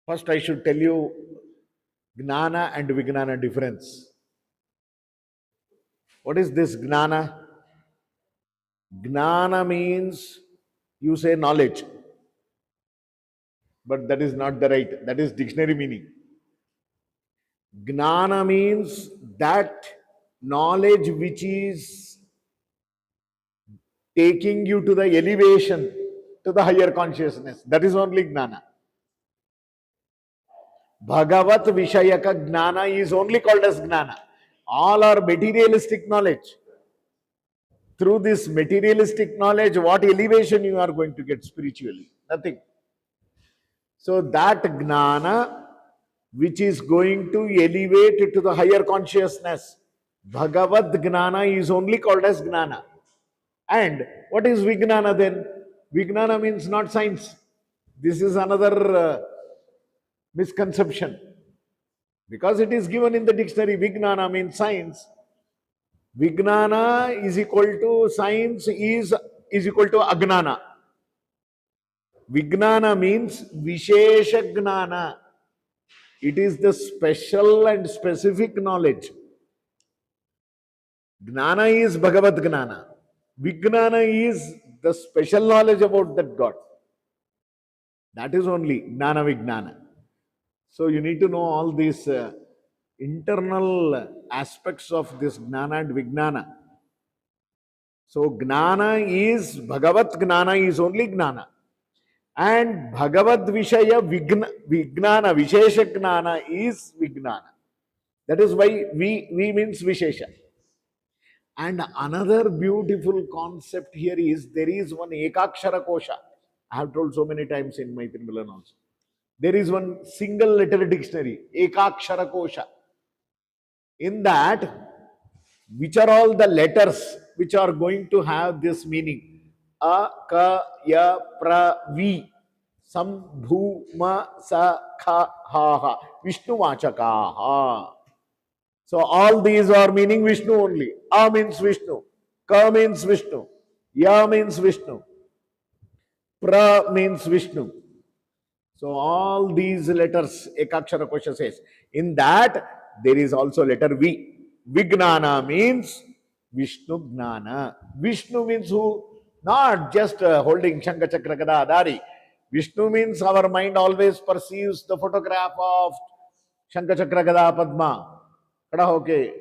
First, I should tell you Gnana and Vijnana difference. What is this Gnana? Gnana means you say knowledge, but that is not the right, that is dictionary meaning. Gnana means that knowledge which is taking you to the elevation, to the higher consciousness. That is only Gnana. Bhagavat Vishayaka Gnana is only called as Gnana. All are materialistic knowledge. Through this materialistic knowledge, what elevation you are going to get spiritually? Nothing. So that Gnana, which is going to elevate to the higher consciousness, Bhagavad Gnana is only called as Gnana. And what is Vijnana then? Vijnana means not science. This is another misconception. Because it is given in the dictionary, Vijnana means science. Vijnana is equal to science is equal to Agnana. Vijnana means Vishesha Gnana. It is the special and specific knowledge. Gnana is Bhagavad Gnana. Vijnana is the special knowledge about that God. That is only Gnana Vijnana. So you need to know all these internal aspects of this Gnana and Vijnana. So Gnana is, Bhagavat Gnana is only Gnana. And Bhagavad Vishaya Vijnana, Vishesha Gnana is Vijnana. That is why we means Vishesha. And another beautiful concept here is there is one Ekakshara Kosha. I have told so many times in my Milan also. There is one single letter dictionary, Ekakshara Kosha. In that, which are all the letters which are going to have this meaning? A, Ka, Ya, Pra, Vi, Sam, Bhu, Ma, Sa, Kha, Ha, Ha, Vishnu Vachaka, Ha. So all these are meaning Vishnu only. A means Vishnu, Ka means Vishnu, Ya means Vishnu, Pra means Vishnu. So all these letters, Ekakshara Kosha says, in that there is also letter V. Vijnana means Vishnu Gnana. Vishnu means who? Not just holding Shankha Chakra Gada Adari. Vishnu means our mind always perceives the photograph of Shankha Chakra Gada Padma. Khada hoke,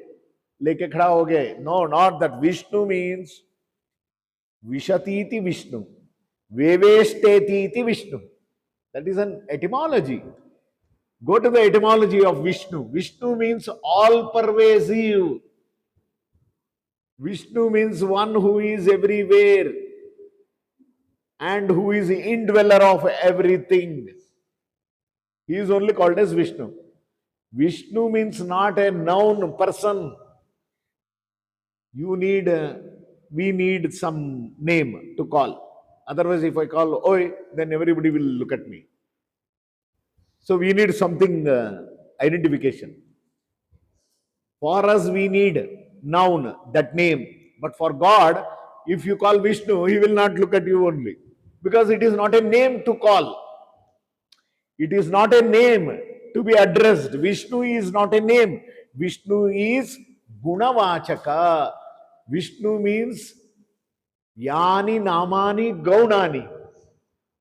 leke khada ho gaye. No, not that. Vishnu means Vishatiti Vishnu. Veveshteti Vishnu. That is an etymology. Go to the etymology of Vishnu. Vishnu means all pervasive. Vishnu means one who is everywhere and who is the indweller of everything. He is only called as Vishnu. Vishnu means not a noun person. We need some name to call. Otherwise, if I call Oi, then everybody will look at me. So we need something identification. For us, we need noun, that name. But for God, if you call Vishnu, he will not look at you only. Because it is not a name to call. It is not a name to be addressed. Vishnu is not a name. Vishnu is Gunavachaka. Vishnu means Yani Namani Gaunani.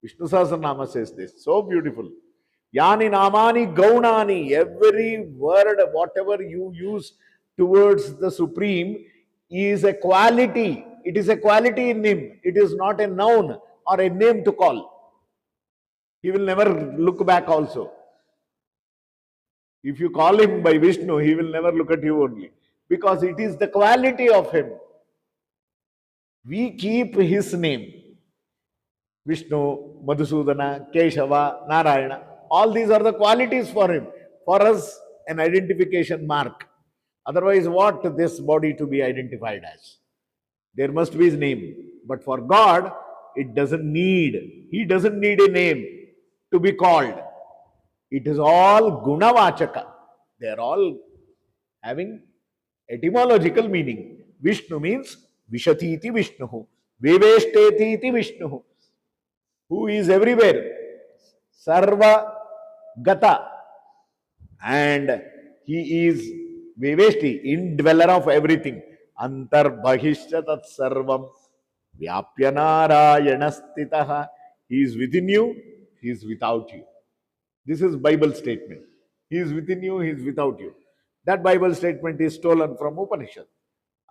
Vishnu Sahasranama says this. So beautiful. Yani Namani Gaunani. Every word, whatever you use towards the Supreme is a quality. It is a quality in him. It is not a noun or a name to call. He will never look back also. If you call him by Vishnu, he will never look at you only. Because it is the quality of him. We keep his name. Vishnu, Madhusudana, Keshava, Narayana. All these are the qualities for him. For us, an identification mark. Otherwise, what this body to be identified as? There must be his name. But for God, it doesn't need. He doesn't need a name to be called. It is all Gunavachaka. They are all having etymological meaning. Vishnu means Vishatiti Vishnu. Viveshteti Vishnu. Who is everywhere. Sarva Gata. And he is Viveshti, indweller of everything. Antar Bahishya Tat Sarvam Vyapya Narayana Stitaha. He is within you, he is without you. This is Bible statement. He is within you, he is without you. That Bible statement is stolen from Upanishad.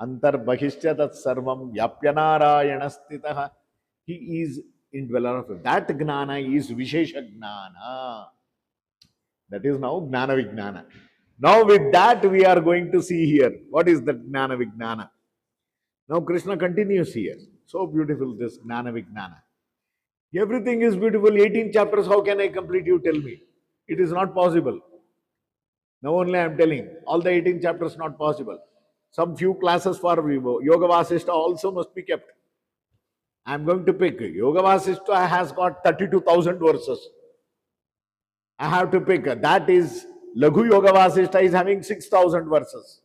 Antar Bahishya Tat Sarvam Vyapya Narayana Stitaha. He is indweller of it. That Gnana is Vishesha Gnana. That is now Gnana Vijnana. Now with that we are going to see here. What is that Gnana Vijnana? Now Krishna continues here. So beautiful this Gnana Vijnana. Everything is beautiful. 18 chapters, how can I complete, you tell me? It is not possible. Now only I am telling. All the 18 chapters not possible. Some few classes for Yoga Vasishta also must be kept. I am going to pick. Yoga Vasishta has got 32,000 verses. I have to pick. That is, Laghu Yoga Vasishta is having 6,000 verses.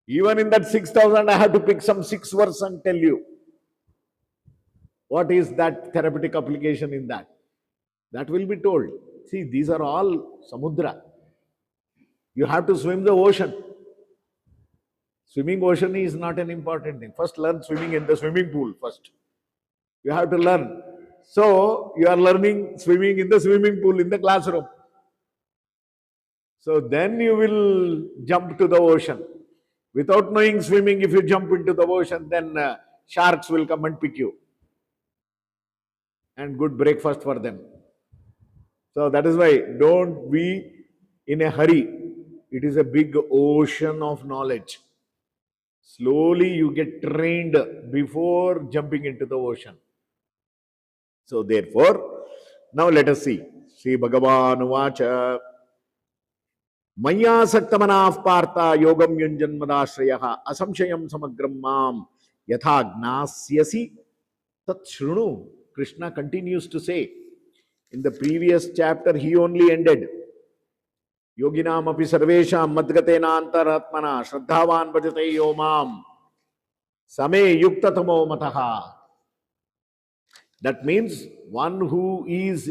Even in that 6,000, I have to pick some 6 verses and tell you. What is that therapeutic application in that? That will be told. See, these are all samudra. You have to swim the ocean. Swimming ocean is not an important thing. First learn swimming in the swimming pool first. You have to learn. So, you are learning swimming in the swimming pool in the classroom. So, then you will jump to the ocean. Without knowing swimming, if you jump into the ocean, then sharks will come and pick you. And good breakfast for them. So that is why don't be in a hurry. It is a big ocean of knowledge. Slowly you get trained before jumping into the ocean. So therefore, now let us see. Sri Bhagavan Vacha Maya Saktamanaf Partha Yogam Yunjanmadashrayaha Asamshayam Samagram Mam Yatha Gnasyasi Tat Shrunu. Krishna continues to say. In the previous chapter, he only ended. Yoginam api sarvesham madgatena antaratmana shraddhavan bhajate yomam same yuktatamo mataha. That means one who is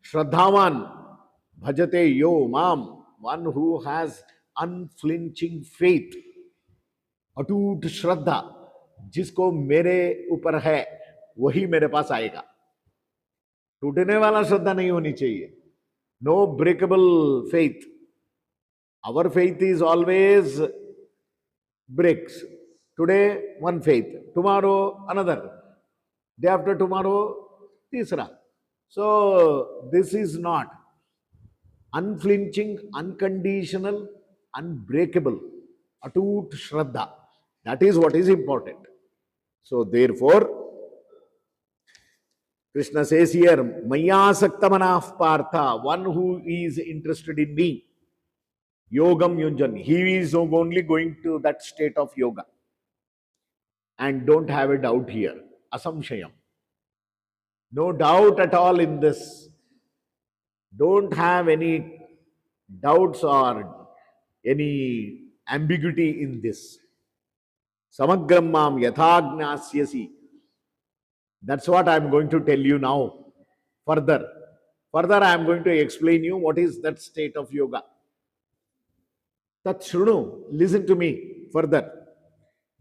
shraddhavan bhajate yomam, one who has unflinching faith, अटूट श्रद्धा, जिसको मेरे ऊपर है वही मेरे पास आएगा. टूटने वाला श्रद्धा नहीं होनी चाहिए. No breakable faith. Our faith is always breaks. Today, one faith. Tomorrow, another. Day after tomorrow, tisra. So, this is not unflinching, unconditional, unbreakable. Atut Shraddha. That is what is important. So, therefore, Krishna says here, Maya Saktamanaf Partha, one who is interested in me. Yogam Yunjan. He is only going to that state of yoga. And don't have a doubt here. Asamshayam. No doubt at all in this. Don't have any doubts or any ambiguity in this. Samagram mam yathagnasyasi. That's what I am going to tell you now. Further. Further, I am going to explain you what is that state of yoga. Tat shrunu. Listen to me further.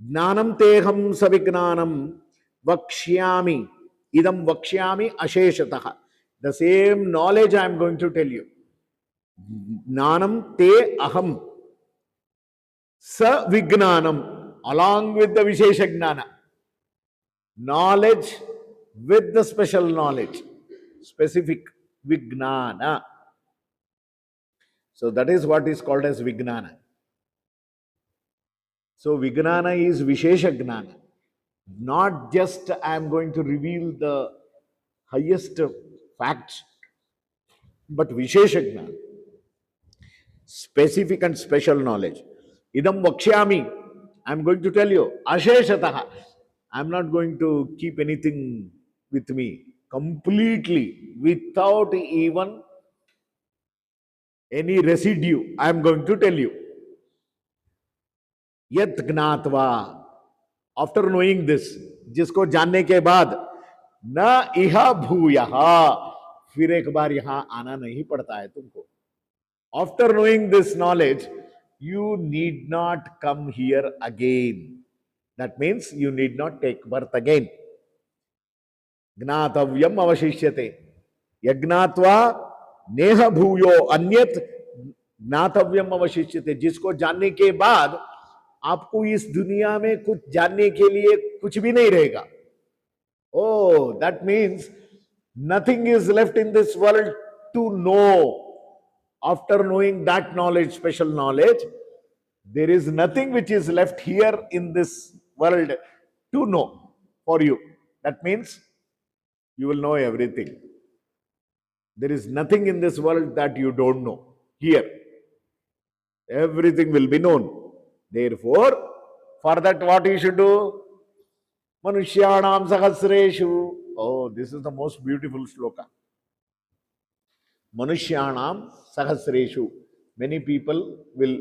Gnanam teham savignanam vakshyami. Idam vakshyami asheshataha. The same knowledge I am going to tell you. Gnanam te aham. Savignanam. Along with the Vishesha Gnana. Knowledge with the special knowledge. Specific Vignana. So that is what is called as Vignana. So Vignana is Vishesha Gnana. Not just I am going to reveal the highest facts, but Vishesha Gnana. Specific and special knowledge. Idam Vakshyami. I am going to tell you. Asheshataha. I am not going to keep anything with me. Completely. Without even any residue. I am going to tell you. Yat gnatva. After knowing this, जिसको जानने के बाद न इहा भूयहा, फिर एक बार यहां आना नहीं पड़ता है तुमको. After knowing this knowledge, you need not come here again. That means you need not take birth again. ज्ञातव्यम अवशिष्यते. यज्ञात्वा नेह भूयो अन्यत ज्ञातव्यम अवशिष्यते. जिसको जानने के बाद आपको इस दुनिया में कुछ जानने के लिए कुछ भी नहीं रहेगा. Oh, that means nothing is left in this world to know. After knowing that knowledge, special knowledge, there is nothing which is left here in this world to know for you. That means you will know everything. There is nothing in this world that you don't know. Here, everything will be known. Therefore, for that, what you should do? Manushyanam sahasreshu. Oh, this is the most beautiful sloka. Manushyanam sahasreshu. Many people will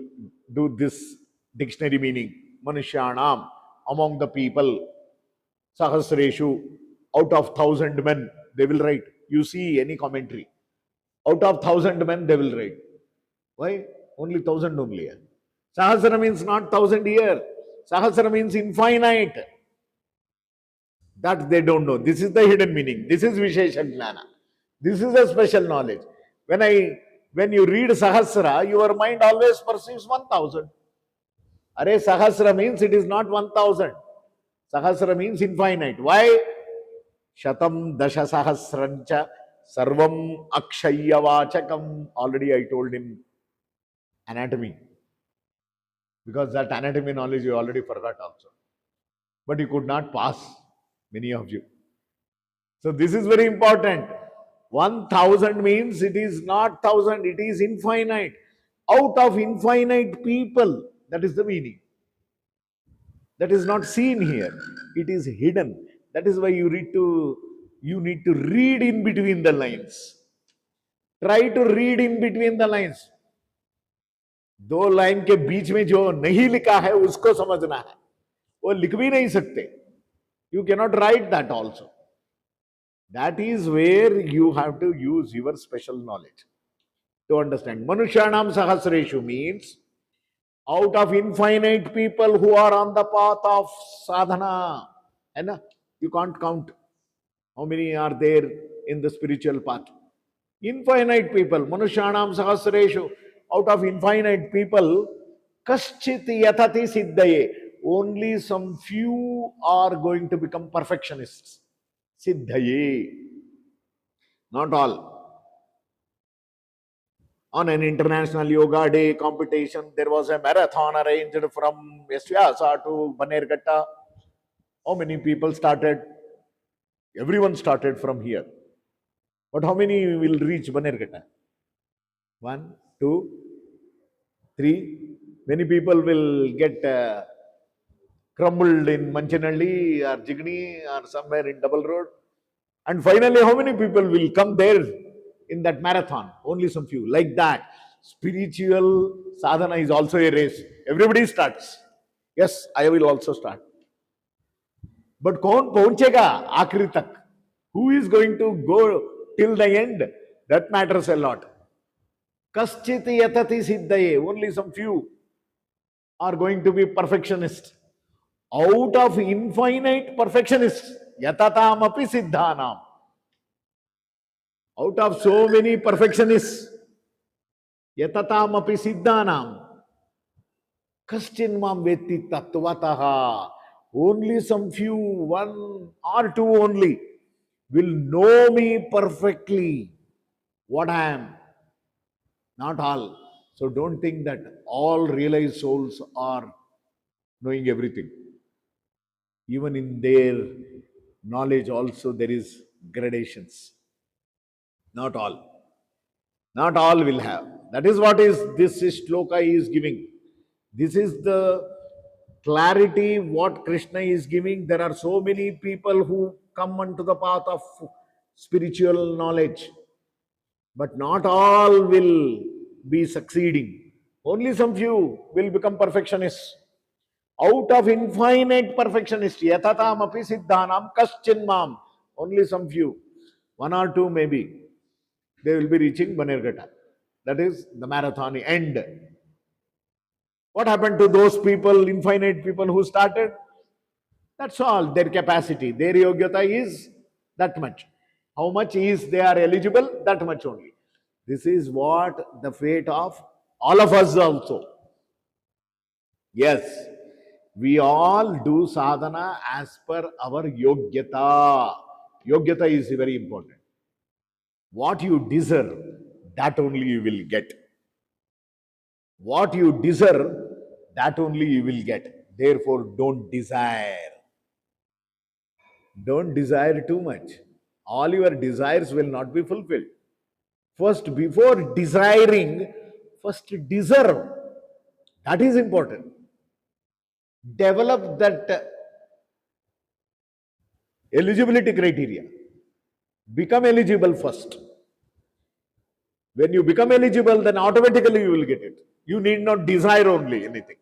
do this dictionary meaning. Manushyanam, among the people. Sahasreshu, out of 1,000 men, they will write. You see any commentary. Out of 1,000 men, they will write. Why? Only 1,000 only. Sahasra means not 1,000 here. Sahasra means infinite. That they don't know. This is the hidden meaning. This is Vishesha Jnana. This is a special knowledge. When you read Sahasra, your mind always perceives 1,000. Are Sahasra means it is not 1,000. Sahasra means infinite. Why? Shatam dasha sahasrancha sarvam akshaya vachakam. Already I told in anatomy. Because that anatomy knowledge you already forgot also. But you could not pass, many of you. So this is very important. 1,000 means it is not 1,000, it is infinite. Out of infinite people, that is the meaning. That is not seen here. It is hidden. That is why you need to read in between the lines. Try to read in between the lines. दो line के बीच में जो नहीं लिखा है उसको समझना है. वो लिख भी नहीं सकते. You cannot write that also. That is where you have to use your special knowledge to understand. Manushyanam sahasreshu means out of infinite people who are on the path of sadhana. And you can't count how many are there in the spiritual path. Infinite people. Manushyanam sahasreshu. Out of infinite people, kaschit yatati siddhaye. Only some few are going to become perfectionists. Siddhaye. Not all. On an international yoga day competition, there was a marathon arranged from Vyasa to Banerghatta. How many people started? Everyone started from here. But how many will reach Banerghatta? 1, 2, 3. Many people will get crumbled in Manchinalli or Jigni or somewhere in Double Road. And finally, how many people will come there in that marathon? Only some few. Like that, spiritual sadhana is also a race. Everybody starts. Yes, I will also start. But कौन पहुंचेगा आखिरी तक? Who is going to go till the end? That matters a lot. Kaschit yatati siddhaye. Only some few are going to be perfectionists. Out of infinite perfectionists, yatatam api siddhanam. Out of so many perfectionists, yatatam api siddhanam, kaschin mam vetti tattvataha. Only some few, 1 or 2 only, will know me perfectly, what I am. Not all. So don't think that all realized souls are knowing everything. Even in their knowledge also there is gradations. Not all. Not all will have. That is what is this shloka is giving. This is the clarity what Krishna is giving. There are so many people who come onto the path of spiritual knowledge, but not all will be succeeding. Only some few will become perfectionists. Out of infinite perfectionists, yatatam api siddhanam kaschin mam. Only some few, 1 or 2 maybe. they will be reaching Banerghatta. That is the marathon end. What happened to those people, infinite people who started? That's all. Their capacity, their yogyata is that much. How much is they are eligible? That much only. This is what the fate of all of us also. Yes, we all do sadhana as per our yogyata. Yogyata is very important. What you deserve, that only you will get. What you deserve, that only you will get. Therefore, don't desire. Don't desire too much. All your desires will not be fulfilled. First, before desiring, first deserve. That is important. Develop that eligibility criteria. Become eligible first. When you become eligible, then automatically you will get it. You need not desire only anything.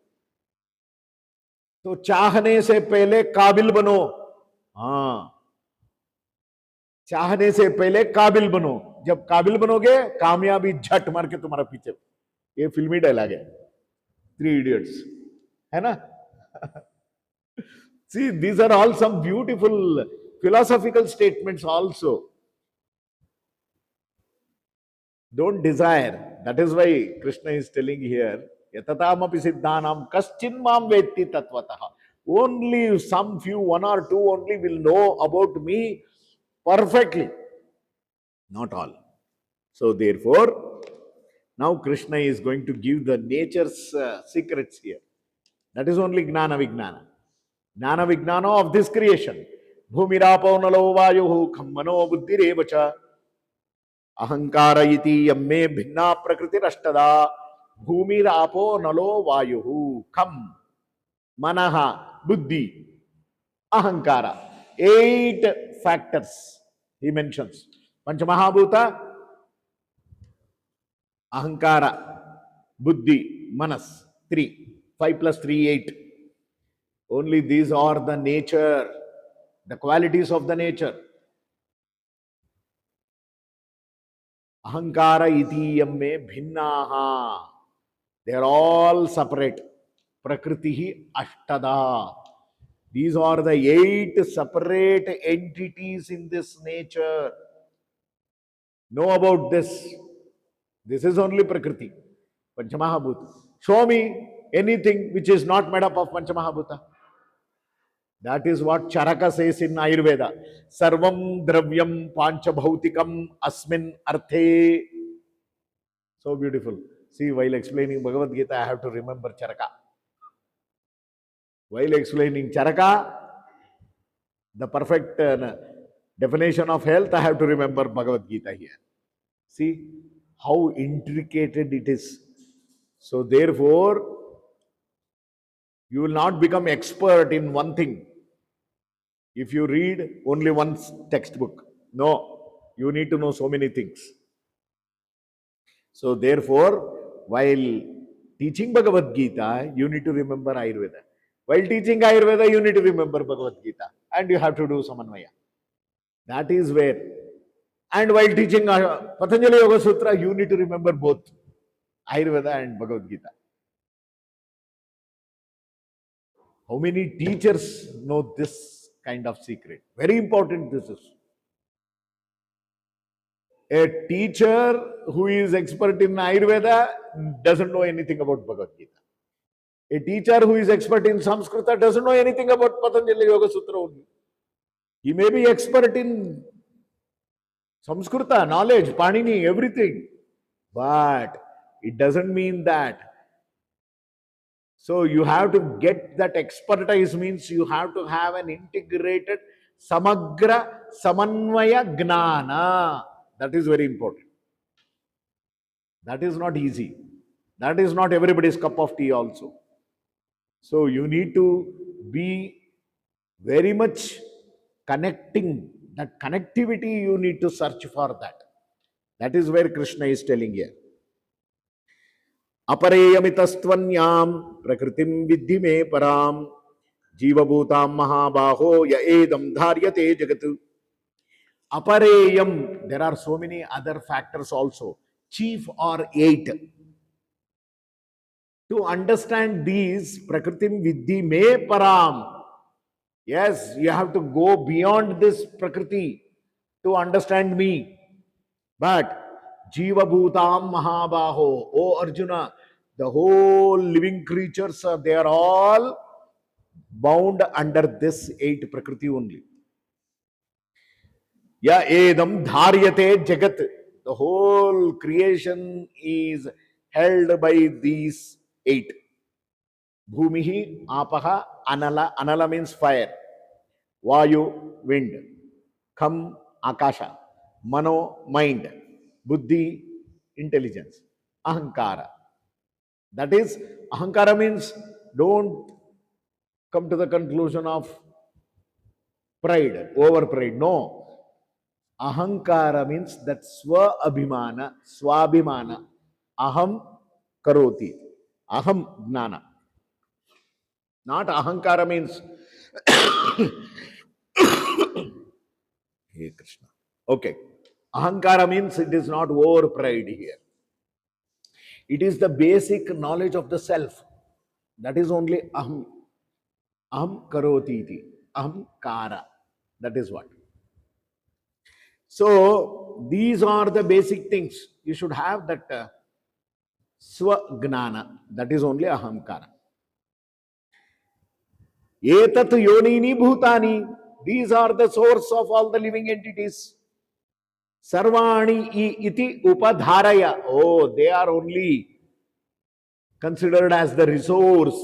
तो चाहने से पहले काबिल बनो. हाँ, चाहने से पहले काबिल बनो. जब काबिल बनोगे, कामयाबी झट मार के तुम्हारा पीछे. ये फिल्मी डायलॉग है, थ्री इडियट्स, है ना? See, these are all some beautiful philosophical statements also. Don't desire. That is why Krishna is telling here, Yatatamaphi siddhanam kaschinmam vetti tatvataha. Only some few, one or two only will know about me perfectly. Not all. So therefore, now Krishna is going to give the nature's secrets here. That is only Gnana Vijnana. Gnana Vijnana of this creation. Bhumirapo nalo vayuhu khammano buddhirevacha. अहंकार इति यम्मे भिन्ना प्रकृतिरष्टदा. भूमिरापो नलो वायुः खम मनः बुद्धि अहंकार. 8 factors he mentions. Panchamahabhuta, ahankara, buddhi, manas, 3. 5 plus 3, 8. Only these are the nature, the qualities of the nature. Ahankara itiyam me bhinnaha. They are all separate. Prakritihi ashtada. These are the 8 separate entities in this nature. Know about this. This is only Prakriti, Panchamahabhuta. Show me anything which is not made up of Panchamahabhuta. That is what Charaka says in Ayurveda. Sarvam dravyam panchabhautikam asmin arthe. So beautiful. See, while explaining Bhagavad Gita, I have to remember Charaka. While explaining Charaka, the perfect definition of health, I have to remember Bhagavad Gita here. See how intricate it is. So therefore, you will not become expert in one thing if you read only one textbook. No, you need to know so many things. So therefore, while teaching Bhagavad Gita, you need to remember Ayurveda. While teaching Ayurveda, you need to remember Bhagavad Gita. And you have to do Samanvaya. That is where. And while teaching Patanjali Yoga Sutra, you need to remember both Ayurveda and Bhagavad Gita. How many teachers know this kind of secret? Very important this is. A teacher who is expert in Ayurveda doesn't know anything about Bhagavad Gita. A teacher who is expert in Samskrita doesn't know anything about Patanjali Yoga Sutra only. He may be expert in Samskrita, knowledge, Panini, everything. But it doesn't mean that. So you have to get that expertise, means you have to have an integrated Samagra Samanvaya Gnana. That is very important. That is not easy. That is not everybody's cup of tea also. So you need to be very much connecting. That connectivity, you need to search for that. That is where Krishna is telling here. Apareyamitastvanyam prakritim viddhi me param jivabhutam mahabaho ya edam dharyate jagatu Apareyam, there are so many other factors also. Chief or eight. To understand these, Prakritim Vidhi Me Param. Yes, you have to go beyond this Prakriti to understand me. But Jiva Bhutam Mahabaho, O Arjuna, the whole living creatures, they are all bound under this eight Prakriti only. Ya edam dharyate jagat. The whole creation is held by these eight. Bhumihi, apaha, anala. Anala means fire. Vayu, wind. Kham, akasha. Mano, mind. Buddhi, intelligence. Ahankara. That is, ahankara means don't come to the conclusion of pride, over pride. No. Ahankara means that swa abhimana, swabhimana, aham karoti, aham gnana. Not ahankara means, Hey Krishna. Okay. Ahankara means it is not over pride here. It is the basic knowledge of the self. That is only aham. Aham karoti iti. Aham kara. That is what. So these are the basic things. You should have that swagnana. That is only ahamkara. Etat yonini bhutani. These are the source of all the living entities. Sarvani iti upadharaya. Oh, they are only considered as the resource.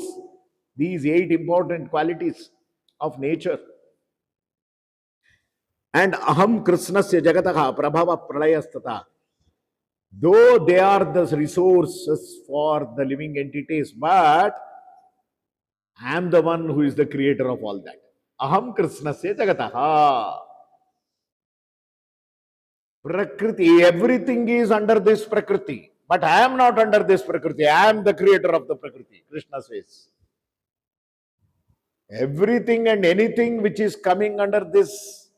These eight important qualities of nature. And aham krishnasya jagataha prabhava pralayastata. Though they are the resources for the living entities, but I am the one who is the creator of all that. Aham krishnasya jagataha. Prakriti, everything is under this Prakriti. But I am not under this Prakriti. I am the creator of the Prakriti. Krishna says. Everything and anything which is coming under this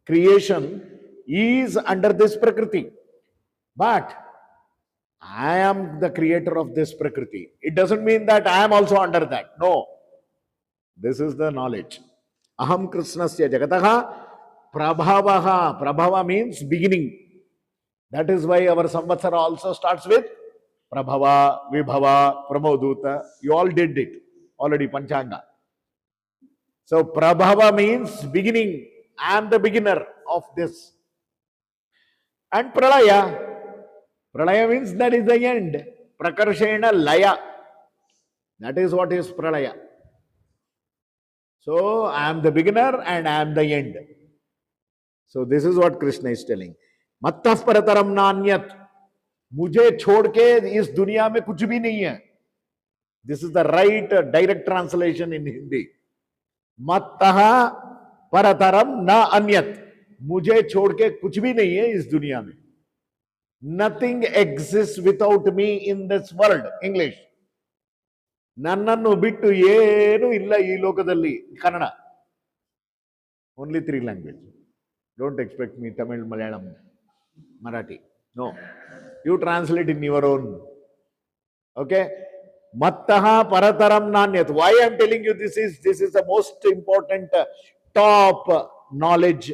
creation is under this Prakriti. But I am the creator of this Prakriti. It doesn't mean that I am also under that. No. This is the knowledge. Aham Krishnasya Jagataha Prabhavaha. Prabhava means beginning. That is why our Samvatsara also starts with Prabhava, Vibhava, Pramoduta. You all did it already, Panchanga. So Prabhava means beginning. I am the beginner of this. And Pralaya. Pralaya means that is the end. Prakarshena Laya. That is what is Pralaya. So I am the beginner and I am the end. So this is what Krishna is telling. Mattah parataram nanyat. मुझे छोड़ के इस दुनिया में कुछ भी नहीं है. This is the right direct translation in Hindi. Mattah parataram na anyat. मुझे छोड़ के कुछ भी नहीं है इस दुनिया में. Nothing exists without me in this world. English. ನನ್ನನ್ನು ಬಿಟ್ಟು ಏನು ಇಲ್ಲ ಈ ಲೋಕದಲ್ಲಿ. Kannada. Only three languages. Don't expect me Tamil, Malayalam, Marathi. No. You translate in your own. Okay? Mattaha parataram nanyat. Why I am telling you this is the most important top knowledge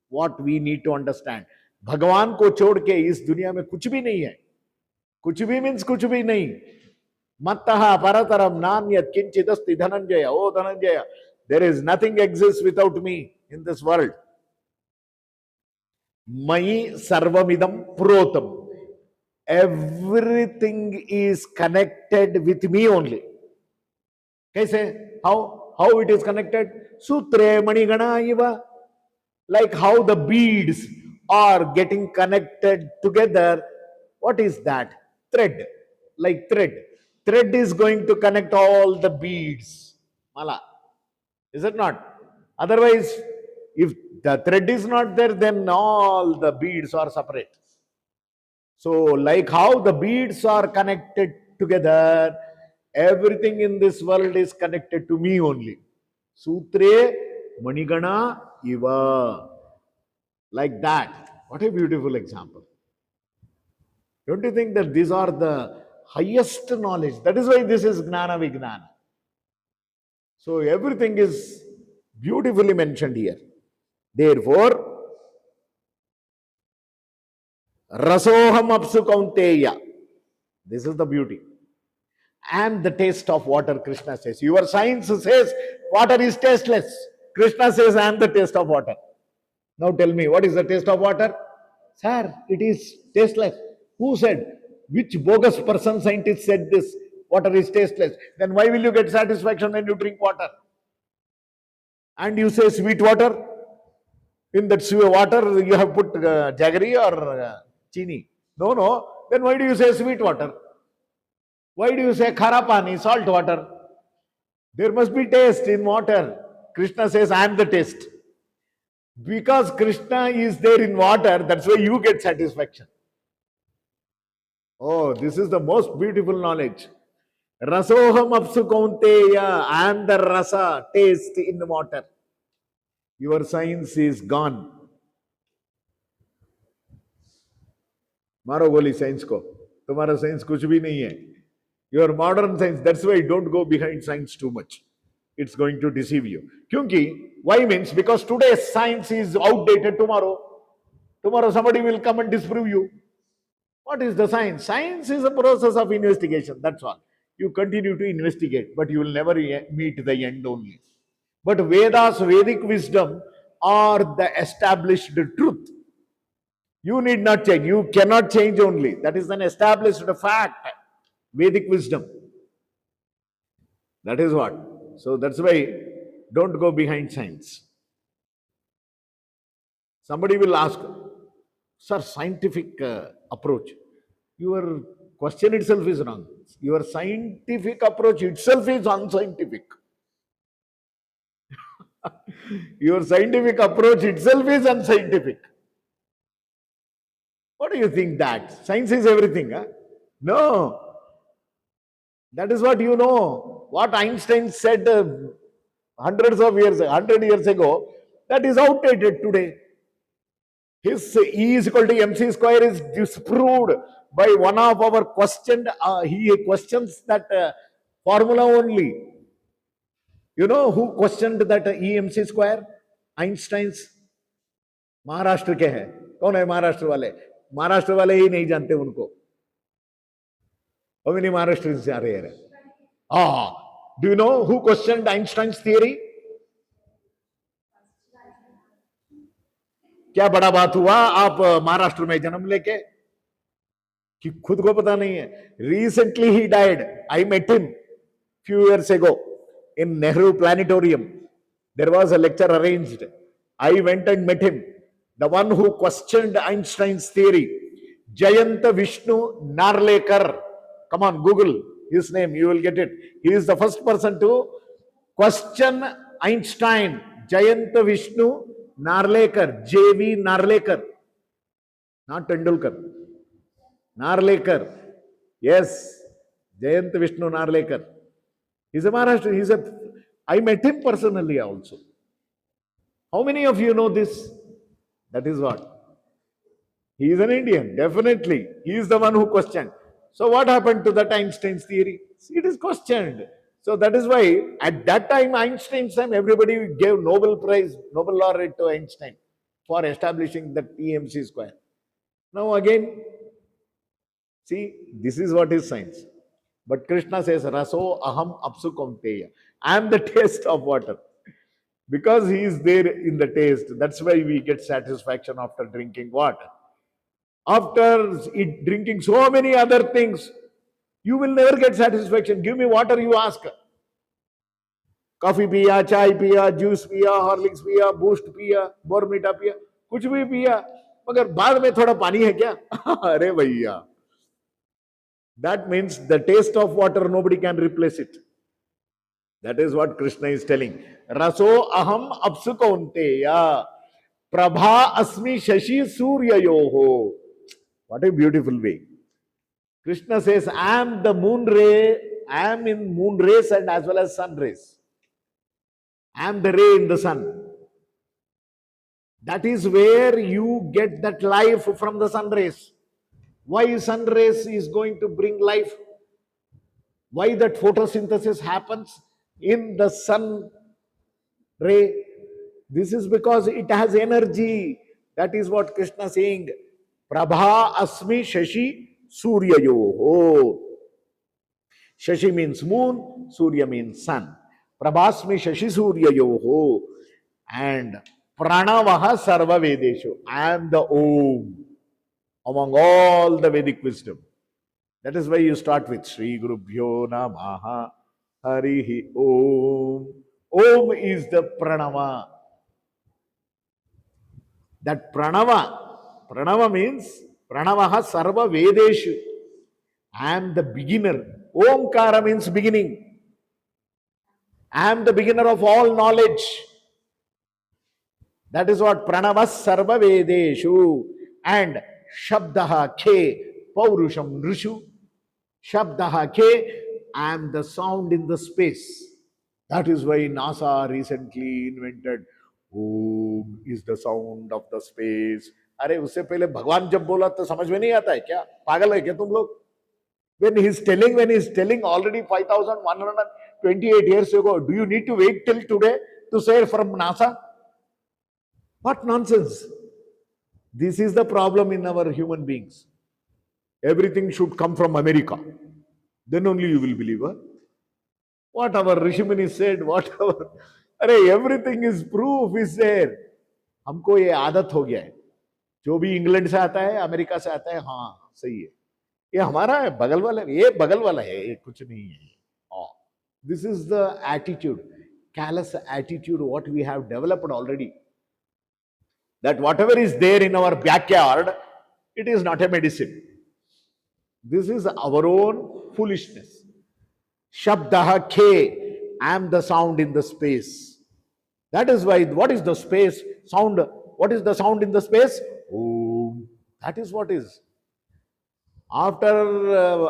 what we need to understand. भगवान को छोड़ के इस दुनिया में कुछ भी नहीं है. कुछ भी means कुछ भी नहीं. Mattaha parataram nanyat kinchidasti dhananjaya. Oh Dhananjaya, there is nothing exists without me in this world. Mai sarvamidam protam. Everything is connected with me only. Kaise? How it is connected? Sutre manigana iva. Like how the beads are getting connected together. What is that? Thread. Like thread. Thread is going to connect all the beads. Mala. Is it not? Otherwise, if the thread is not there, then all the beads are separate. So, like how the beads are connected together, everything in this world is connected to me only. Sutre manigana iva. Like that. What a beautiful example. Don't you think that these are the highest knowledge? That is why this is Gnana Vijnana. So everything is beautifully mentioned here. Therefore, Rasoham apsu kaunteya. This is the beauty. And the taste of water, Krishna says. Your science says water is tasteless. Krishna says, I am the taste of water. Now tell me, what is the taste of water? Sir, it is tasteless. Who said? Which bogus person scientist said this? Water is tasteless. Then why will you get satisfaction when you drink water? And you say sweet water? In that water you have put jaggery or chini? No, no. Then why do you say sweet water? Why do you say khara pani, salt water? There must be taste in water. Krishna says, I am the taste. Because Krishna is there in water, that's why you get satisfaction. Oh, this is the most beautiful knowledge. Rasoham apsu kaunteya, I am the rasa, taste in the water. Your science is gone. मारो गोली science को तुम्हारा science कुछ भी नहीं है your modern science that's why don't go behind science too much it's going to deceive you क्योंकि why means because today's science is outdated tomorrow somebody will come and disprove you what is the science is a process of investigation that's all you continue to investigate but you will never meet the end only but Vedas Vedic wisdom are the established truth. You need not change. You cannot change only. That is an established fact. Vedic wisdom. That is what. So that's why don't go behind science. Somebody will ask, sir, scientific approach. Your question itself is wrong. Your scientific approach itself is unscientific. Your scientific approach itself is unscientific. What do you think that? Science is everything, huh? No. That is what you know. What Einstein said hundred years ago, that is outdated today. His E is equal to mc square is disproved by one of our questioned, he questions that formula only. You know who questioned that E mc square? Einstein's Maharashtra के हैं कौन है महाराष्ट्र वाले ही नहीं जानते उनको How many Maharashtrians are here? Do you know who questioned Einstein's theory? क्या बड़ा बात हुआ आप महाराष्ट्र में जन्म लेके कि खुद को पता नहीं है Recently he died. I met him few years ago in Nehru Planetarium. There was a lecture arranged. I went and met him. The one who questioned Einstein's theory, Jayanta Vishnu Narlekar. Come on, Google his name, you will get it. He is the first person to question Einstein. Jayanta Vishnu Narlekar, J.V. Narlekar, not Tendulkar. Narlekar. Yes, Jayanta Vishnu Narlekar. He's a Maharashtra. I met him personally also. How many of you know this? That is what. He is an Indian, definitely. He is the one who questioned. So what happened to that Einstein's theory? It is questioned. So that is why at that time, Einstein's time, everybody gave Nobel Prize, Nobel laureate to Einstein for establishing that EMC square. Now again, see, this is what is science. But Krishna says, Raso aham apsu kaunteya. I am the taste of water. Because he is there in the taste, that's why we get satisfaction after drinking water. After drinking so many other things, you will never get satisfaction. Give me water, you ask. Coffee piya, chai piya, juice piya, Horlicks piya, Boost piya, Bormita piya, कुछ भी पिया, मगर बाद में थोड़ा पानी है क्या? अरे भैया. That means the taste of water, nobody can replace it. That is what Krishna is telling. Raso aham apsu kaunteya. Prabha asmi shashi suryayoho. What a beautiful way. Krishna says, I am the moon ray, I am in moon rays and as well as sun rays. I am the ray in the sun. That is where you get that life from the sun rays. Why sun rays is going to bring life? Why that photosynthesis happens in the sun ray? This is because it has energy. That is what Krishna is saying. Prabha asmi shashi suryayo. Oh, shashi means moon, surya means sun. Prabhasmi shashi suryayo. Oh, and pranavaha sarva vedeshu. I am the Om among all the Vedic wisdom. That is why you start with Sri Gurubhyo Namaha Harihi Om. Om is the pranava. That pranava means pranavaha sarva vedeshu. I am the beginner. Omkara means beginning. I am the beginner of all knowledge. That is what pranava sarva vedeshu. And shabdaha ke paurusham nrishu. Shabdaha ke, I am the sound in the space. That is why NASA recently invented Om is the sound of the space. अरे उससे पहले भगवान जब बोला तो समझ में नहीं आता है क्या? पागल है क्या तुम लोग? When he is telling already 5,128 years ago, do you need to wait till today to say from NASA? What nonsense! This is the problem in our human beings. Everything should come from America. Then only you will believe. Huh? What our Rishimuni said, what our... अरे everything is proof is there. हमको ये आदत हो गया है. जो भी England से आता है, अमेरिका से आता है, हाँ सही है. ये हमारा है, बगल वाला, ये बगल वाला है, ये कुछ नहीं है. Oh, this is the attitude, callous attitude what we have developed already. That whatever is there in our backyard, it is not a medicine. This is our own foolishness. Shabdaha ke, I am the sound in the space. That is why, what is the space? Sound. What is the sound in the space? Om. That is what is. After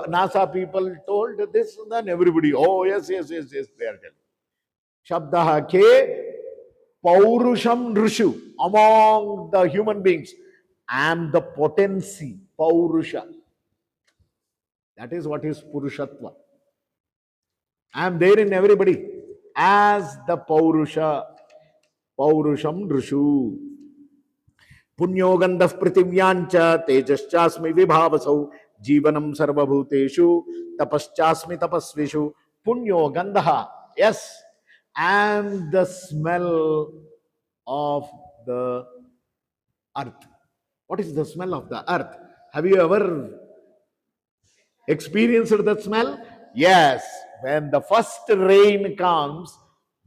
NASA people told this, then everybody, oh yes, they are telling. Shabdaha ke, paurusham nrishu. Among the human beings, I am the potency, paurusha. That is what is purushatva. I am there in everybody as the Paurusha, Paurusham Drishu. Punyogandha Prithivyancha Tejaschasmi Vibhavasau Jivanam Sarvabhuteshu Tapaschasmi Tapasvishu. Punyogandha. Yes, I am the smell of the earth. What is the smell of the earth? Have you ever experienced that smell? Yes. When the first rain comes,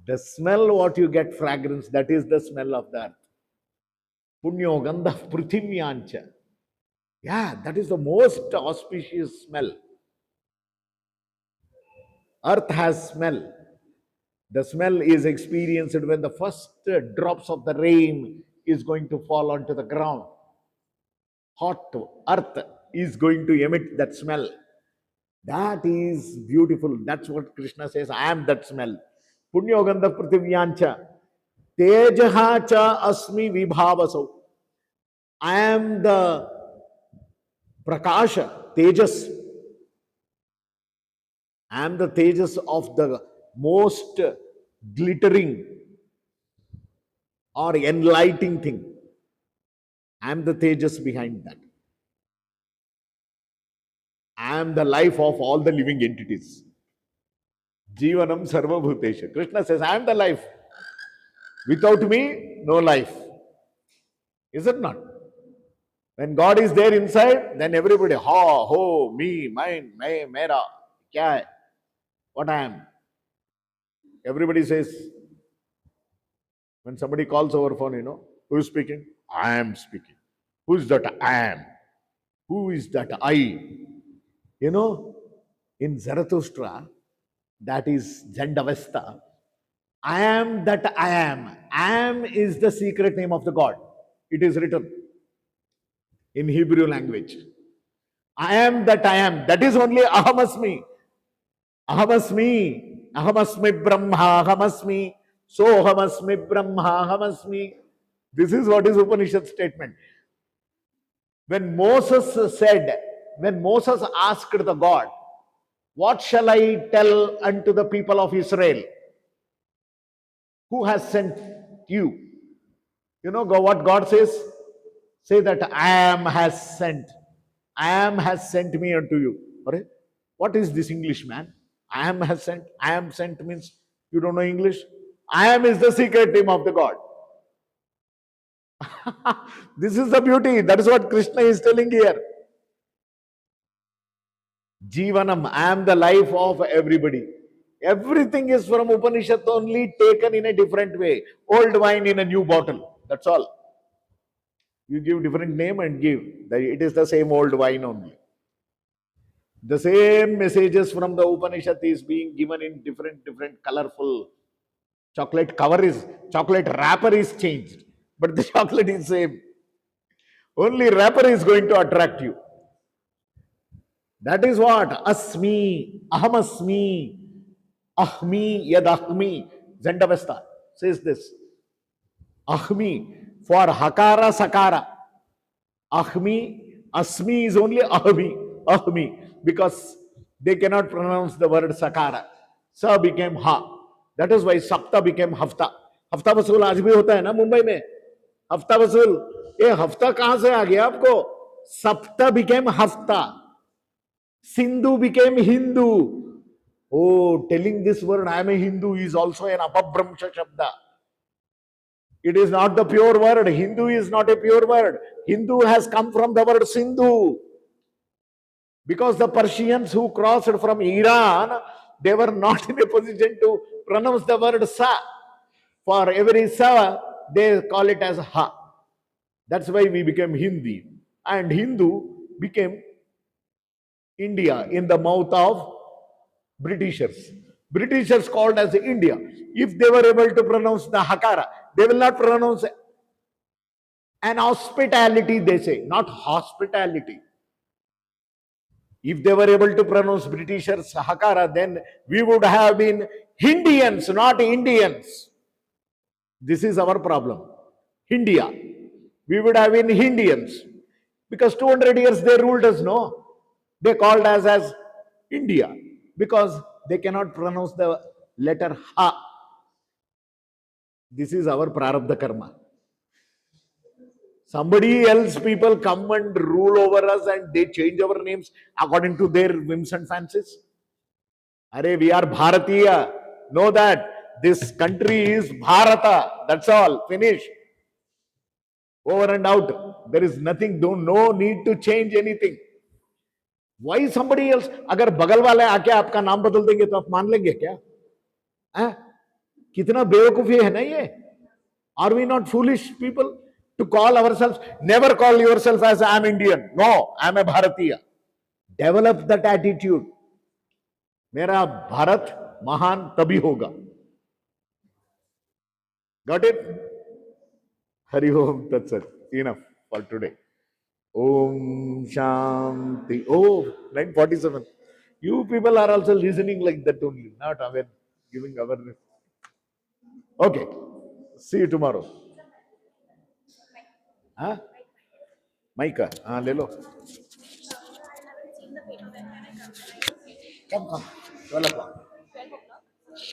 the smell what you get fragrance, that is the smell of the earth. Punyo gandha prithimyancha. Yeah, that is the most auspicious smell. Earth has smell. The smell is experienced when the first drops of the rain is going to fall onto the ground. Hot earth is going to emit that smell. That is beautiful. That's what Krishna says. I am that smell. Punyogandha prithivyancha. Tejaha cha asmi vibhavaso. I am the prakasha, tejas. I am the tejas of the most glittering or enlightening thing. I am the tejas behind that. I am the life of all the living entities. Jivanam sarva bhutesha. Krishna says, I am the life. Without me, no life. Is it not? When God is there inside, then everybody, ha, ho, me, mine, mera, kya hai? What I am? Everybody says, when somebody calls over phone, who is speaking? I am speaking. Who is that I am? Who is that I? In Zarathustra, that is Jandavesta, I am that I am. I am is the secret name of the God. It is written in Hebrew language. I am that I am. That is only Ahamasmi. Ahamasmi. Ahamasmi Brahma. Ahamasmi. Sohamasmi Brahma. Ahamasmi. This is what is Upanishad statement. When Moses said, when Moses asked the God, what shall I tell unto the people of Israel? Who has sent you? You know what God says? Say that I am has sent. I am has sent me unto you. What is this English, man? I am has sent. I am sent means you don't know English. I am is the secret name of the God. This is the beauty. That is what Krishna is telling here. Jivanam, I am the life of everybody. Everything is from Upanishad only taken in a different way. Old wine in a new bottle. That's all. You give different name and give. It is the same old wine only. The same messages from the Upanishad is being given in different colorful. Chocolate wrapper is changed, but the chocolate is same. Only wrapper is going to attract you. That is what asmi, ahamasmi, ahmi, yadahmi. Zendavesta says this. Ahmi for hakara sakara. Ahmi, asmi is only ahmi, because they cannot pronounce the word sakara. Sa became ha. That is why sapta became hafta. हफ्ता वसूल आज भी होता है ना मुंबई में. हफ्ता वसूल, ये हफ्ता कहां से आ गया आपको? सप्ता became hafta. Sindhu became Hindu. Oh, telling this word I am a Hindu is also an apabhramsha shabda. It is not the pure word. Hindu is not a pure word. Hindu has come from the word Sindhu. Because the Persians who crossed from Iran, they were not in a position to pronounce the word Sa. For every Sa, they call it as Ha. That's why we became Hindi. And Hindu became India in the mouth of Britishers. Britishers called as India. If they were able to pronounce the Hakara, they will not pronounce an hospitality, they say, not hospitality. If they were able to pronounce Britishers Hakara, then we would have been Hindians, not Indians. This is our problem. India. We would have been Indians. Because 200 years they ruled us, no? They called us as India. Because they cannot pronounce the letter Ha. This is our prarabdha karma. Somebody else, people come and rule over us and they change our names according to their whims and fancies. Arey, we are Bharatiya. Know that this country is Bharata. That's all. Finish. Over and out. There is nothing, no need to change anything. Why somebody else? अगर बगल वाले आके आपका नाम बदल देंगे तो आप मान लेंगे क्या? कितना बेवकूफी है ना ये? Are we not foolish people to call ourselves? Never call yourself as I am Indian. No, I am a Bharatiya. Develop that attitude. मेरा भारत महान तभी होगा. Got it? Hari Om Tat Sat. Enough for today. Om Shanti. Oh, 9:47. You people are also listening like that only, not aware, giving awareness. Okay. See you tomorrow. Huh? Maika. Le lo. Come. 12 o'clock.